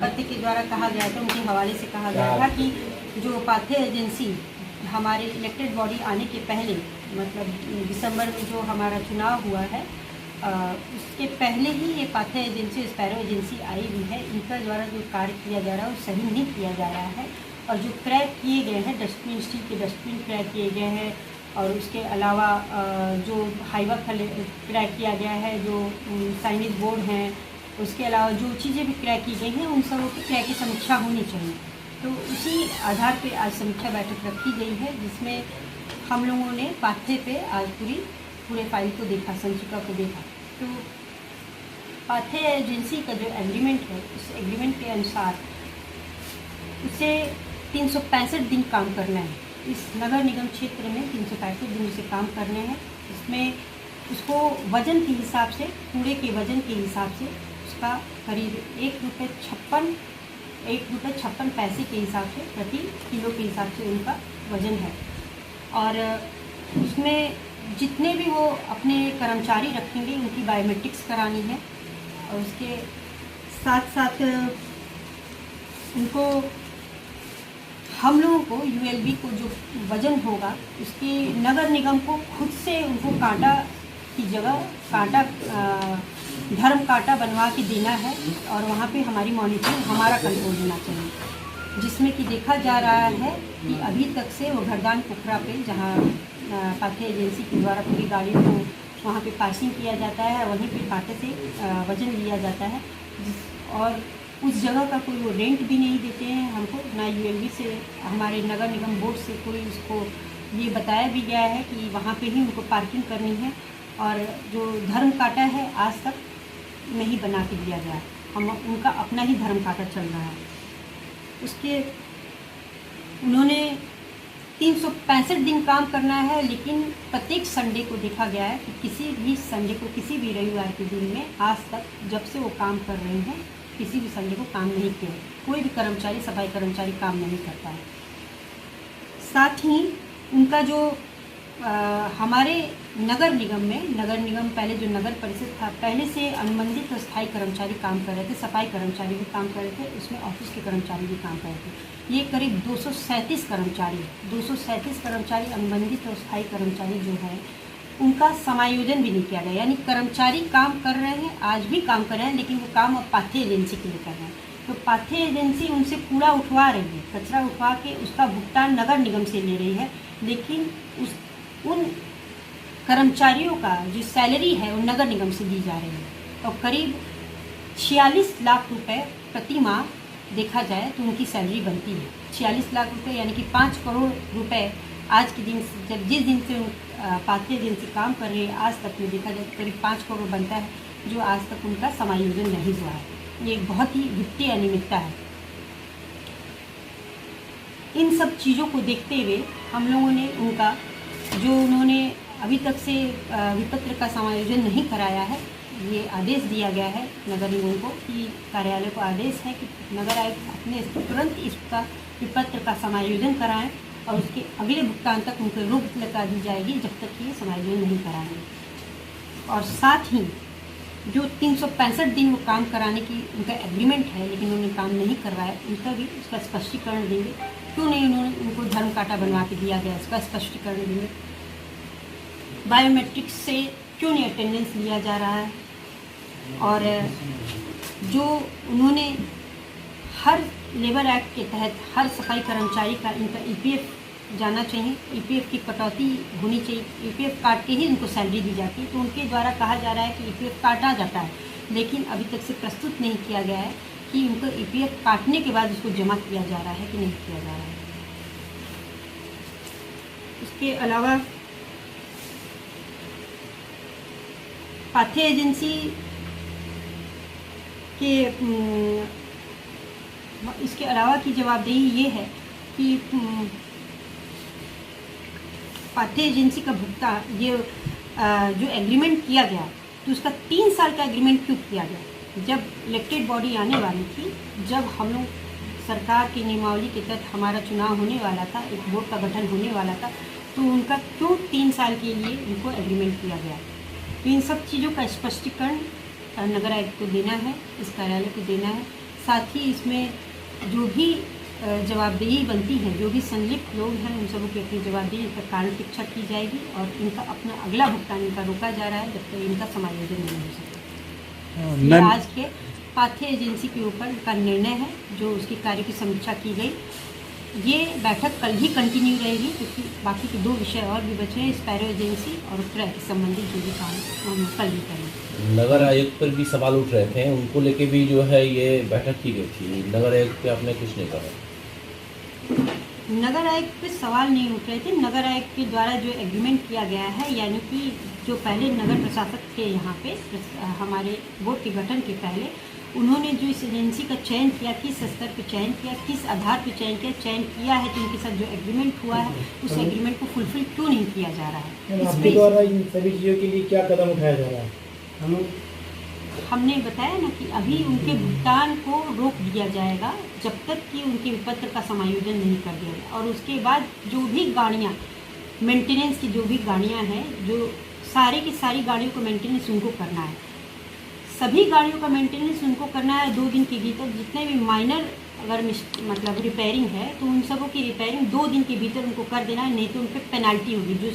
पत्र के द्वारा कहा गया था, उनके हवाले से कहा गया था कि जो पाथ्य एजेंसी हमारे इलेक्टेड बॉडी आने के पहले, मतलब दिसंबर में जो हमारा चुनाव हुआ है, उसके पहले ही ये पाथ्य एजेंसी, स्पैरो एजेंसी आई हुई है। इनका द्वारा जो कार्य किया जा रहा है वो सही नहीं किया जा रहा है। और जो क्रैक किए गए हैं डस्टबिन, स्टील के डस्टबिन क्रैक किए गए हैं, और उसके अलावा जो हाईवा क्रैक किया गया है, जो साइनेज बोर्ड हैं, उसके अलावा जो चीज़ें भी क्रैक की गई हैं, उन सबों की क्रैक की समीक्षा होनी चाहिए। तो उसी आधार पे आज समीक्षा बैठक रखी गई है, जिसमें हम लोगों ने पाथ्य पे आज पूरे फाइल को देखा, संचिका को देखा। तो पाथ्य एजेंसी का जो एग्रीमेंट है, उस एग्रीमेंट के अनुसार उसे 365 दिन काम करना है। इस नगर निगम क्षेत्र में 365 दिन उसे काम करने हैं। इसमें उसको वज़न के हिसाब से, कूड़े के वज़न के हिसाब से उसका करीब ₹1.56 के हिसाब से, प्रति किलो के हिसाब से उनका वज़न है। और उसमें जितने भी वो अपने कर्मचारी रखेंगे उनकी बायोमेट्रिक्स करानी है। और उसके साथ साथ उनको, हम लोगों को यूएलबी को जो वज़न होगा उसकी नगर निगम को खुद से उनको कांटा की जगह धर्म कांटा बनवा के देना है। और वहाँ पे हमारी मॉनिटरिंग, हमारा कंट्रोल होना चाहिए, जिसमें कि देखा जा रहा है कि अभी तक से वो घरदान पोखरा पे, जहाँ पाथ्य एजेंसी के द्वारा पूरी गाड़ियों को वहाँ पे पासिंग किया जाता है, वहीं पे कांटे से वज़न लिया जाता है। और उस जगह का कोई वो रेंट भी नहीं देते हैं हमको, ना यूएलबी से, हमारे नगर निगम बोर्ड से कोई उसको ये बताया भी गया है कि वहाँ पे ही उनको पार्किंग करनी है। और जो धर्म कांटा है आज तक नहीं बना के दिया गया, हम उनका अपना ही धर्म कांटा चल रहा है। उसके उन्होंने 365 दिन काम करना है, लेकिन प्रत्येक संडे को देखा गया है कि किसी भी संडे को, किसी भी रविवार के दिन में आज तक जब से वो काम कर रहे हैं, किसी भी संडे को काम नहीं किया। कोई भी कर्मचारी, सफाई कर्मचारी काम नहीं करता है। साथ ही उनका जो हमारे नगर निगम पहले जो नगर परिषद था, पहले से अनुबंधित स्थायी कर्मचारी काम कर रहे थे, सफाई कर्मचारी भी काम कर रहे थे, उसमें ऑफिस के कर्मचारी भी काम कर रहे थे। ये करीब 237 कर्मचारी अनुबंधित और स्थायी कर्मचारी जो है, उनका समायोजन भी नहीं किया गया। यानी कर्मचारी काम कर रहे हैं, आज भी काम कर रहे हैं, लेकिन वो काम अब पाथ्य एजेंसी के लिए कर रहे हैं। तो पाथ्य एजेंसी उनसे कूड़ा उठवा रही है, कचरा उठवा के उसका भुगतान नगर निगम से ले रही है, लेकिन उन कर्मचारियों का जो सैलरी है वो नगर निगम से दी जा रही है। और करीब 46 लाख रुपए प्रति माह देखा जाए तो उनकी सैलरी बनती है। 46 लाख रुपए यानी कि 5 करोड़ रुपए आज के दिन, जिस दिन से पाथ्य एजेंसी काम कर रही है, आज तक में देखा जाए तो करीब 5 करोड़ बनता है, जो आज तक उनका समायोजन नहीं हुआ है। ये बहुत ही वित्तीय अनियमितता है। इन सब चीज़ों को देखते हुए हम लोगों ने उनका, जो उन्होंने अभी तक से विपत्र का समायोजन नहीं कराया है, ये आदेश दिया गया है नगर निगम को कि कार्यालय को आदेश है कि नगर आयुक्त अपने तुरंत इसका विपत्र का समायोजन कराएं, और उसके अगले भुगतान तक उनको रोक लगा दी जाएगी जब तक कि ये समायोजन नहीं कराएंगे। और साथ ही जो 365 दिन वो काम कराने की उनका एग्रीमेंट है, लेकिन उन्होंने काम नहीं करवाया, उनका भी उसका स्पष्टीकरण देंगे। क्यों नहीं उन्होंने उनको धर्म कांटा बनवा के दिया गया, इसका स्पष्टीकरण देंगे। बायोमेट्रिक्स से क्यों नहीं अटेंडेंस लिया जा रहा है, और जो उन्होंने हर लेबर एक्ट के तहत हर सफाई कर्मचारी का इनका ईपीएफ जाना चाहिए, ईपीएफ की कटौती होनी चाहिए, ईपीएफ काट के ही उनको सैलरी दी जाती है। तो उनके द्वारा कहा जा रहा है कि ईपीएफ काटा जाता है, लेकिन अभी तक से प्रस्तुत नहीं किया गया है कि उनको ईपीएफ काटने के बाद उसको जमा किया जा रहा है कि नहीं किया जा रहा है। उसके अलावा पाथ्य एजेंसी के इसके अलावा की जवाबदेही ये है कि पाथ्य एजेंसी का भुगतान, ये जो एग्रीमेंट किया गया, तो उसका 3 साल का एग्रीमेंट क्यों किया गया? जब इलेक्टेड बॉडी आने वाली थी, जब हम लोग सरकार की नियमावली के तहत हमारा चुनाव होने वाला था, एक बोर्ड का गठन होने वाला था, तो उनका क्यों 3 साल के लिए उनको एग्रीमेंट किया गया? तो इन सब चीज़ों का स्पष्टीकरण नगर आयुक्त को देना है, इस कार्यालय को देना है। साथ ही इसमें जो भी जवाबदेही बनती है, जो भी संलिप्त लोग हैं उन सबों की अपनी जवाबदेही पर कारण शिक्षा की जाएगी और इनका अपना अगला भुगतान इनका रोका जा रहा है जब तक इनका समायोजन नहीं हो सके। ये आज के पाथ्य एजेंसी के ऊपर का निर्णय है जो उसकी कार्य की समीक्षा की गई। ये बैठक कल भी कंटिन्यू रहेगी क्योंकि बाकी के 2 विषय और भी बचे हैं, स्पैरो एजेंसी और उत्तरा से संबंधित जो भी काम हम कल भी करेंगे। नगर आयुक्त पर भी सवाल उठ रहे थे, उनको लेके भी जो है ये बैठक की गई थी। नगर आयुक्त पे आपने कुछ नहीं कहा? नगर आयुक्त पे सवाल नहीं उठ रहे थे। नगर आयुक्त के द्वारा जो एग्रीमेंट किया गया है, यानी कि जो पहले नगर प्रशासक थे यहाँ पे हमारे बोर्ड के गठन के पहले, उन्होंने जो इस एजेंसी का चयन किया, किस स्तर पर चयन किया, किस आधार पर चयन किया है, तो उनके साथ जो एग्रीमेंट हुआ है उस एग्रीमेंट को फुलफिल क्यों नहीं किया जा रहा है। आपके द्वारा इन सभी चीज़ों के लिए क्या कदम उठाया जा रहा है? हमने बताया ना कि अभी उनके भुगतान को रोक दिया जाएगा जब तक कि उनके विपत्र का समायोजन नहीं कर दिया जाए, और उसके बाद जो भी गाड़ियाँ मेंटेनेंस की जो भी गाड़ियाँ हैं, जो सारी की सारी गाड़ियों को मेंटेनेंस उनको करना है, सभी गाड़ियों का मेंटेनेंस उनको करना है 2 दिन के भीतर। जितने भी माइनर अगर मतलब रिपेयरिंग है तो उन सबों की रिपेयरिंग 2 दिन के भीतर उनको कर देना है, नहीं तो उन पर पेनल्टी होगी, जो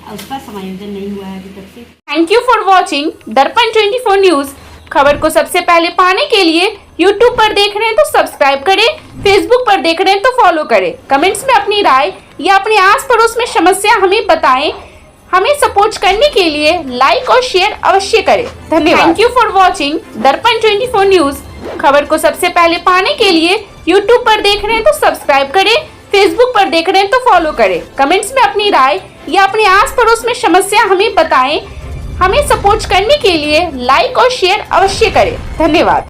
उसका समायोजन नहीं हुआ है अभी तक से। थैंक यू फॉर वॉचिंग दर्पण 24 न्यूज। खबर को सबसे पहले पाने के लिए यूट्यूब पर देख रहे हैं तो सब्सक्राइब करें, फेसबुक पर देख रहे हैं तो फॉलो करें। कमेंट्स में अपनी राय या अपने आस पड़ोस में समस्या हमें बताएं। हमें सपोर्ट करने के लिए लाइक और शेयर अवश्य करें। धन्यवाद। थैंक यू फॉर वॉचिंग दर्पण 24 न्यूज। खबर को सबसे पहले पाने के लिए यूट्यूब पर देख रहे हैं तो सब्सक्राइब करें, फेसबुक पर देख रहे हैं तो फॉलो करें। कमेंट्स में अपनी राय या अपने आस पड़ोस में समस्या हमें बताएं। हमें सपोर्ट करने के लिए लाइक और शेयर अवश्य करें। धन्यवाद।